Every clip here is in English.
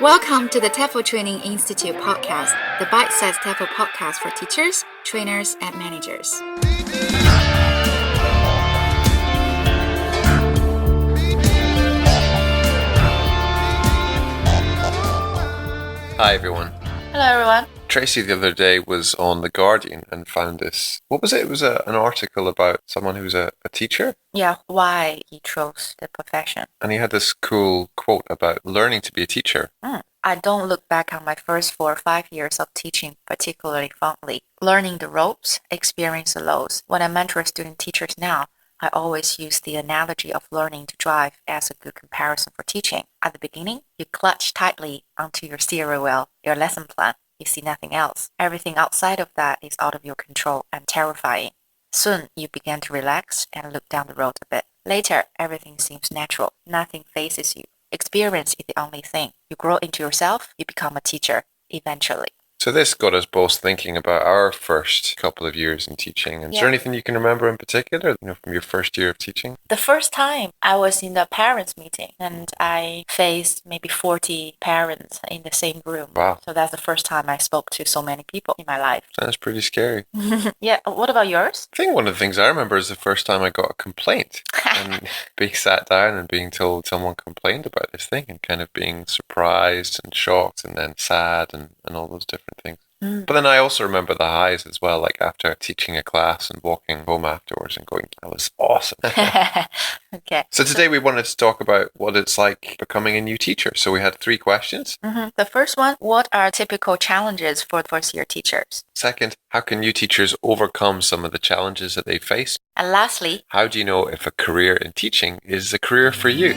Welcome to the TEFL Training Institute podcast, the bite-sized TEFL podcast for teachers, trainers, and managers. Hi everyone. Hello everyone. Tracy the other day was on The Guardian and found this. What was it? It was an article about someone who's a teacher. Yeah, why he chose the profession. And he had this cool quote about learning to be a teacher. I don't look back on my first 4 or 5 years of teaching particularly fondly. Learning the ropes, experience the lows. When I mentor student teachers now, I always use the analogy of learning to drive as a good comparison for teaching. At the beginning, you clutch tightly onto your steering wheel, your lesson plan. You see nothing else. Everything outside of that is out of your control and terrifying. Soon, you begin to relax and look down the road a bit. Later, everything seems natural. Nothing faces you. Experience is the only thing. You grow into yourself, you become a teacher, eventually. So this got us both thinking about our first couple of years in teaching. And is there anything you can remember in particular, from your first year of teaching? The first time I was in the parents' meeting and I faced maybe 40 parents in the same room. Wow. So that's the first time I spoke to so many people in my life. Sounds pretty scary. Yeah. What about yours? I think one of the things I remember is the first time I got a complaint and being sat down and being told someone complained about this thing and kind of being surprised and shocked and then sad and all those different things. But then I also remember the highs as well, like after teaching a class and walking home afterwards and going, that was awesome. Okay. So today we wanted to talk about what it's like becoming a new teacher. So we had 3 questions. The first one, what are typical challenges for first-year teachers? Second, how can new teachers overcome some of the challenges that they face? And lastly, how do you know if a career in teaching is a career for you?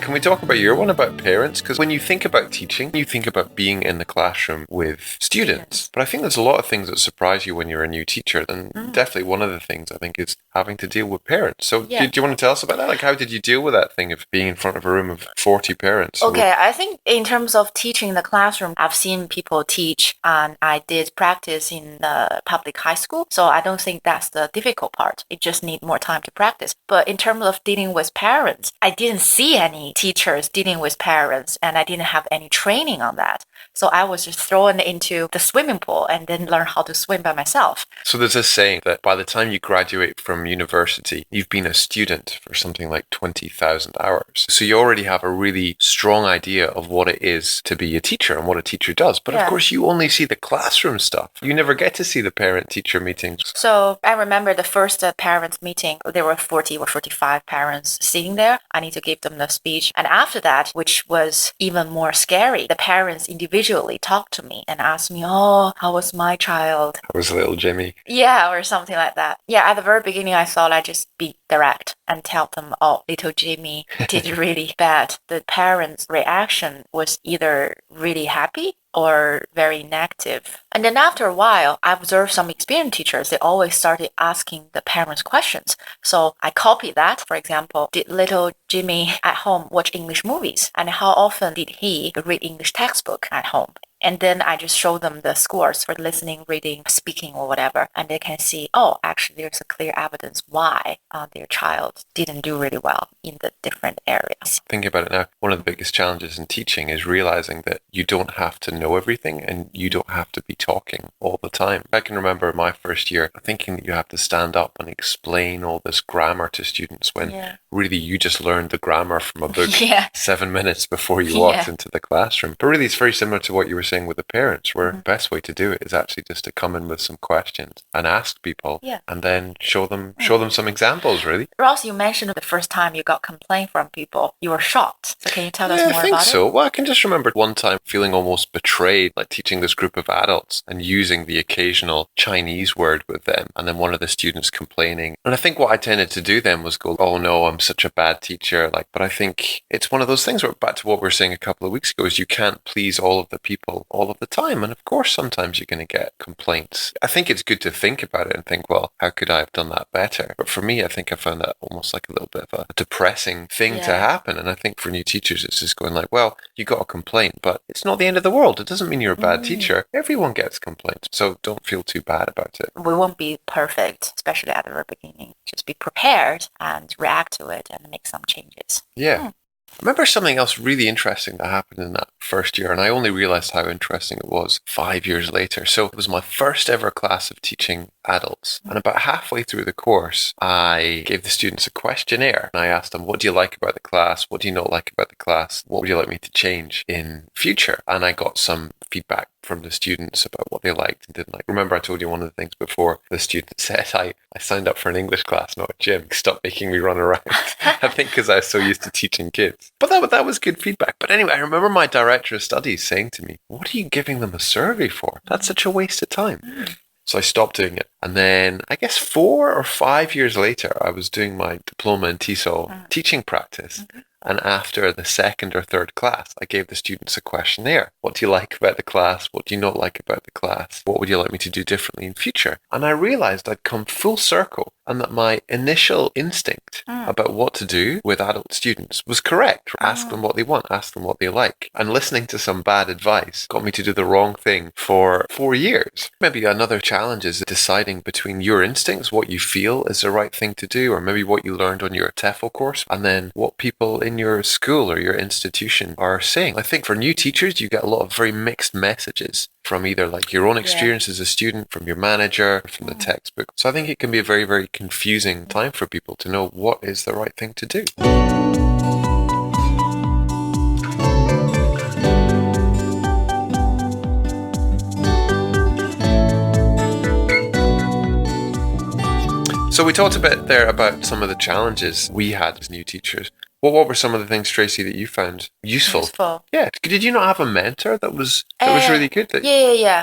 Can we talk about your one about parents? Because when you think about teaching, you think about being in the classroom with students. But I think there's a lot of things that surprise you when you're a new teacher. And definitely one of the things I think is having to deal with parents. So do you want to tell us about that? Like, how did you deal with that thing of being in front of a room of 40 parents? Okay, I think in terms of teaching in the classroom, I've seen people teach and I did practice in the public high school. So I don't think that's the difficult part. It just need more time to practice. But in terms of dealing with parents, I didn't see any teachers dealing with parents and I didn't have any training on that. So I was just thrown into the swimming pool and then learn how to swim by myself. So there's this saying that by the time you graduate from university, you've been a student for something like 20,000 hours. So you already have a really strong idea of what it is to be a teacher and what a teacher does. But of course, you only see the classroom stuff. You never get to see the parent-teacher meetings. So I remember the first parents meeting, there were 40 or 45 parents sitting there. I need to give them the speech. And after that, which was even more scary, the parents individually talked to me and asked me, oh, how was my child? How was little Jimmy? Yeah, or something like that. Yeah, at the very beginning, I thought I'd just be direct and tell them, oh, little Jimmy did really bad. The parents' reaction was either really happy or very negative. And then after a while, I observed some experienced teachers, they always started asking the parents questions. So I copied that. For example, did little Jimmy at home watch English movies? And how often did he read English textbook at home? And then I just show them the scores for listening, reading, speaking, or whatever. And they can see, oh, actually, there's a clear evidence why their child didn't do really well in the different areas. Thinking about it now, one of the biggest challenges in teaching is realizing that you don't have to know everything and you don't have to be talking all the time. I can remember my first year thinking that you have to stand up and explain all this grammar to students when really you just learned the grammar from a book 7 minutes before you walked into the classroom. But really, it's very similar to what you were saying with the parents, where the best way to do it is actually just to come in with some questions and ask people and then show them some examples, really. Ross, you mentioned the first time you got complaint from people, you were shocked. So can you tell us more about it? I think so. Well, I can just remember one time feeling almost betrayed, like teaching this group of adults and using the occasional Chinese word with them. And then one of the students complaining. And I think what I tended to do then was go, oh no, I'm such a bad teacher. But I think it's one of those things where, back to what we were saying a couple of weeks ago, is you can't please all of the people people all of the time. And of course, sometimes you're going to get complaints. I think it's good to think about it and think, well, how could I have done that better? But for me, I think I found that almost like a little bit of a depressing thing to happen. And I think for new teachers, it's just going like, well, you got a complaint, but it's not the end of the world. It doesn't mean you're a bad teacher. Everyone gets complaints. So don't feel too bad about it. We won't be perfect, especially at the very beginning. Just be prepared and react to it and make some changes. Yeah. I remember something else really interesting that happened in that first year, and I only realized how interesting it was 5 years later. So it was my first ever class of teaching adults. And about halfway through the course, I gave the students a questionnaire. And I asked them, what do you like about the class? What do you not like about the class? What would you like me to change in future? And I got some feedback from the students about what they liked and didn't like. Remember, I told you one of the things before. The student said, I signed up for an English class, not a gym. Stop making me run around. I think because I was so used to teaching kids. But that was good feedback. But anyway, I remember my director of studies saying to me, what are you giving them a survey for? That's such a waste of time. So I stopped doing it. And then I guess 4 or 5 years later, I was doing my diploma in TESOL teaching practice. And after the second or third class, I gave the students a questionnaire. What do you like about the class? What do you not like about the class? What would you like me to do differently in future? And I realized I'd come full circle and that my initial instinct about what to do with adult students was correct. Ask them what they want, ask them what they like. And listening to some bad advice got me to do the wrong thing for 4 years. Maybe another challenge is deciding between your instincts, what you feel is the right thing to do, or maybe what you learned on your TEFL course, and then what people in your school or your institution are saying. I think for new teachers, you get a lot of very mixed messages from either like your own experience as a student, from your manager, from the textbook. So I think it can be a very, very confusing time for people to know what is the right thing to do. So we talked a bit there about some of the challenges we had as new teachers. What were some of the things, Tracy, that you found useful? Yeah. Did you not have a mentor that was really good, that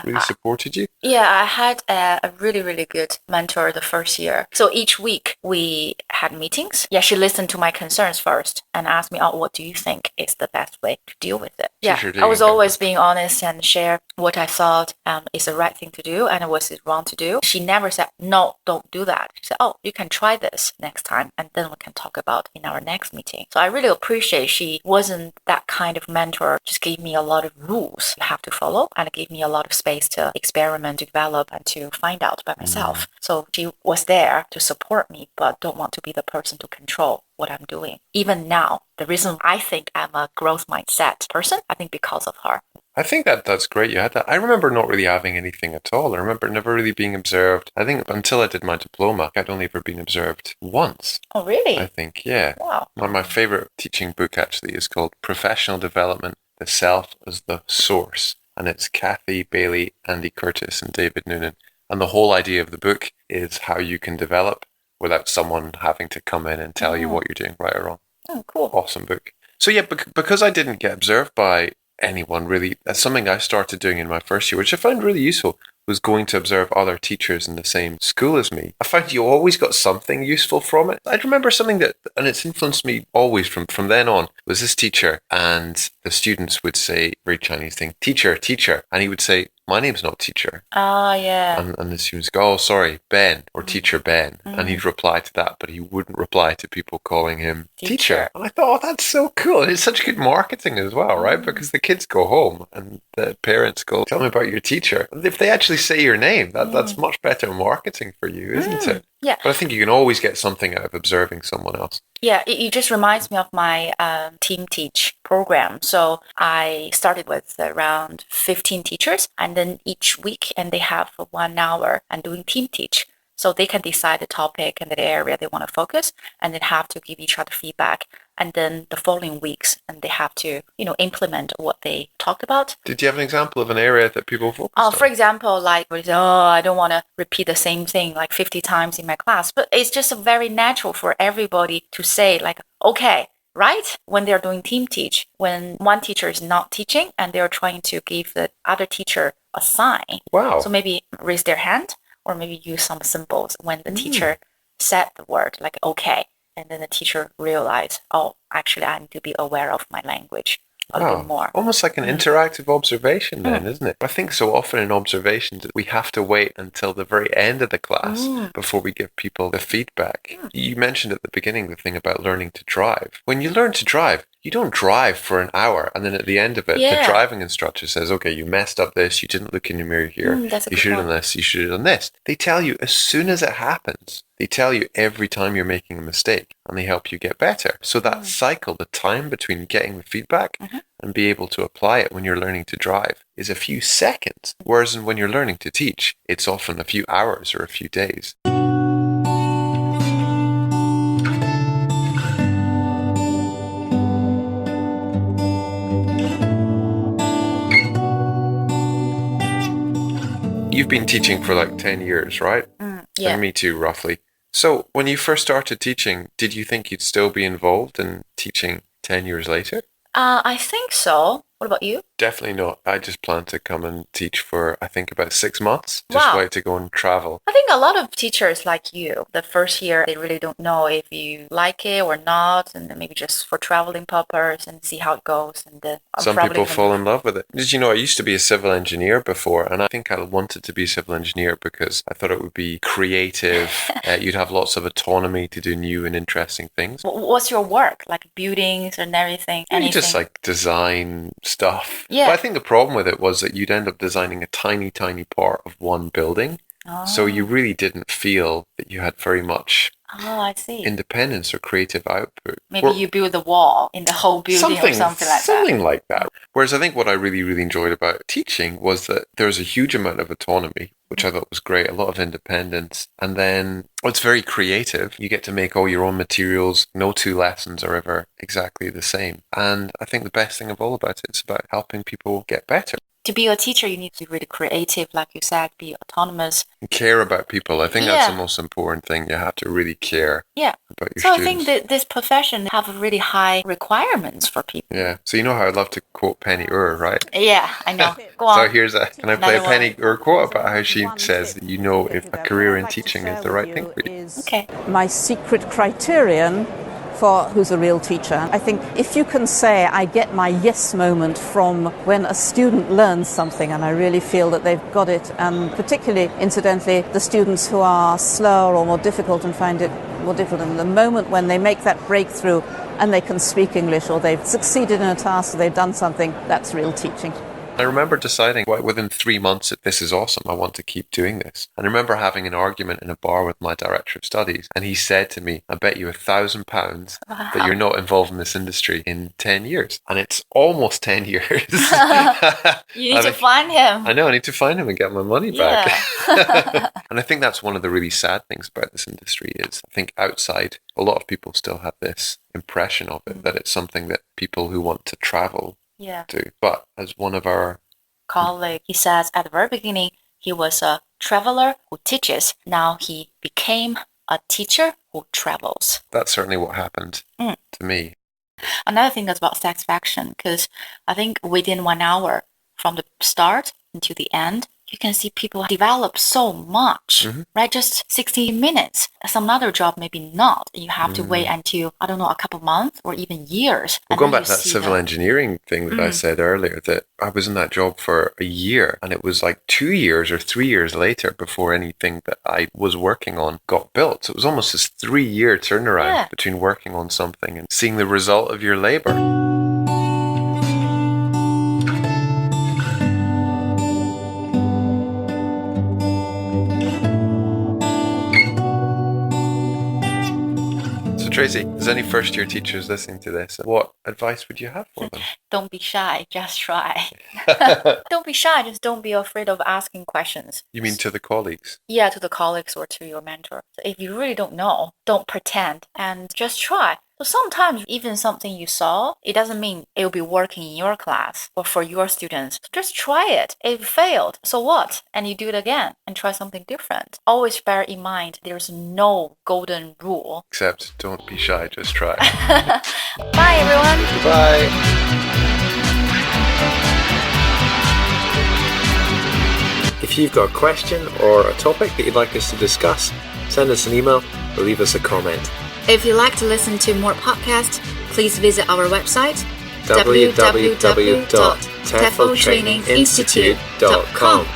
really supported you? Yeah, I had a really, really good mentor the first year. So each week we had meetings. Yeah, she listened to my concerns first and asked me, what do you think is the best way to deal with it? Yeah, I was always being honest and share what I thought is the right thing to do and what is wrong to do. She never said, no, don't do that. She said, you can try this next time and then we can talk about in our next meeting. So I really appreciate she wasn't that kind of mentor, just gave me a lot of rules you have to follow and gave me a lot of space to experiment, develop, and to find out by myself. So she was there to support me, but don't want to be the person to control what I'm doing. Even now, the reason I think I'm a growth mindset person, I think because of her. I think that's great you had that. I remember not really having anything at all. I remember never really being observed. I think until I did my diploma, I'd only ever been observed once. Oh, really? I think, yeah. Wow. One of my favorite teaching book actually is called Professional Development, The Self as the Source. And it's Kathy Bailey, Andy Curtis, and David Noonan. And the whole idea of the book is how you can develop without someone having to come in and tell you what you're doing right or wrong. Oh, cool. Awesome book. So yeah, because I didn't get observed by anyone really, that's something I started doing in my first year, which I found really useful, was going to observe other teachers in the same school as me. I found you always got something useful from it. I remember something that, and it's influenced me always from then on, was this teacher, and the students would say, very Chinese thing, teacher, teacher, and he would say, my name's not teacher. Yeah. And the students go, oh, sorry, Ben, or teacher Ben. And he'd reply to that, but he wouldn't reply to people calling him teacher. And I thought, that's so cool. And it's such good marketing as well, right? Because the kids go home and the parents go, tell me about your teacher. And if they actually say your name, that's much better marketing for you, isn't it? Yeah. But I think you can always get something out of observing someone else. Yeah, it just reminds me of my team teach program. So I started with around 15 teachers, and then each week, and they have 1 hour and doing team teach. So they can decide the topic and the area they want to focus, and then have to give each other feedback. And then the following weeks, and they have to, implement what they talked about. Did you have an example of an area that people focused on? For example, like, I don't want to repeat the same thing like 50 times in my class. But it's just very natural for everybody to say, like, okay, right? When they're doing team teach, when one teacher is not teaching and they're trying to give the other teacher a sign. Wow. So maybe raise their hand or maybe use some symbols when the teacher said the word, like, okay. And then the teacher realized, actually, I need to be aware of my language. a little bit more. Almost like an interactive observation then, isn't it? I think so often in observations we have to wait until the very end of the class before we give people the feedback. You mentioned at the beginning the thing about learning to drive. When you learn to drive, you don't drive for an hour and then at the end of it, the driving instructor says, okay, you messed up this, you didn't look in your mirror here, you should have done this, you should have done this. They tell you as soon as it happens. They tell you every time you're making a mistake and they help you get better. So that cycle, the time between getting the feedback and be able to apply it when you're learning to drive is a few seconds. Whereas when you're learning to teach, it's often a few hours or a few days. You've been teaching for like 10 years, right? Yeah. And me too, roughly. So when you first started teaching, did you think you'd still be involved in teaching 10 years later? I think so. What about you? Definitely not. I just plan to come and teach for, I think, about 6 months. Just wait to go and travel. I think a lot of teachers like you, the first year, they really don't know if you like it or not, and then maybe just for traveling purpose and see how it goes. And some people fall in love with it. Did you know, I used to be a civil engineer before, and I think I wanted to be a civil engineer because I thought it would be creative. You'd have lots of autonomy to do new and interesting things. What's your work? Like buildings and everything? You just like design stuff. Yeah. But I think the problem with it was that you'd end up designing a tiny, tiny part of one building. So you really didn't feel that you had very much I see. independence or creative output. Maybe you build the wall in the whole building or something like that. Something like that. Whereas I think what I really, really enjoyed about teaching was that there's a huge amount of autonomy, which I thought was great, a lot of independence. And then it's very creative. You get to make all your own materials. No two lessons are ever exactly the same. And I think the best thing of all about it is about helping people get better. To be a teacher, you need to be really creative, like you said, be autonomous. And care about people. I think that's the most important thing. You have to really care about your students. So I think that this profession have really high requirements for people. Yeah. So you know how I'd love to quote Penny Ur, right? Yeah, I know. Go on. So here's can I play a Penny Ur quote about how she says that you know if a career in teaching is the right thing for you? Okay. My secret criterion for who's a real teacher. I think if you can say, I get my yes moment from when a student learns something and I really feel that they've got it, and particularly, incidentally, the students who are slower or more difficult and find it more difficult, and the moment when they make that breakthrough and they can speak English or they've succeeded in a task or they've done something, that's real teaching. I remember deciding within 3 months that this is awesome, I want to keep doing this. And I remember having an argument in a bar with my director of studies, and he said to me, I bet you £1,000 that you're not involved in this industry in 10 years. And it's almost 10 years. You need to find him. I know, I need to find him and get my money back. And I think that's one of the really sad things about this industry is I think outside, a lot of people still have this impression of it, that it's something that people who want to travel do. But as one of our colleague, he says at the very beginning, he was a traveler who teaches. Now he became a teacher who travels. That's certainly what happened to me. Another thing is about satisfaction, because I think within 1 hour from the start until the end, you can see people develop so much, right? Just 60 minutes. Some other job, maybe not. You have to wait until, I don't know, a couple months or even years. Well, going back to that civil engineering thing that I said earlier, that I was in that job for a year and it was like 2 years or 3 years later before anything that I was working on got built. So it was almost this 3-year turnaround between working on something and seeing the result of your labor. Tracy, there's any first-year teachers listening to this. What advice would you have for them? Don't be shy, just try. Don't be shy, just don't be afraid of asking questions. You mean to the colleagues? Yeah, to the colleagues or to your mentor. So if you really don't know, don't pretend and just try. So sometimes even something you saw, it doesn't mean it will be working in your class or for your students. So just try it. It failed. So what? And you do it again and try something different. Always bear in mind there's no golden rule. Except don't be shy, just try. Bye, everyone. Bye. If you've got a question or a topic that you'd like us to discuss, send us an email or leave us a comment. If you'd like to listen to more podcasts, please visit our website, www.tefltraininginstitute.com.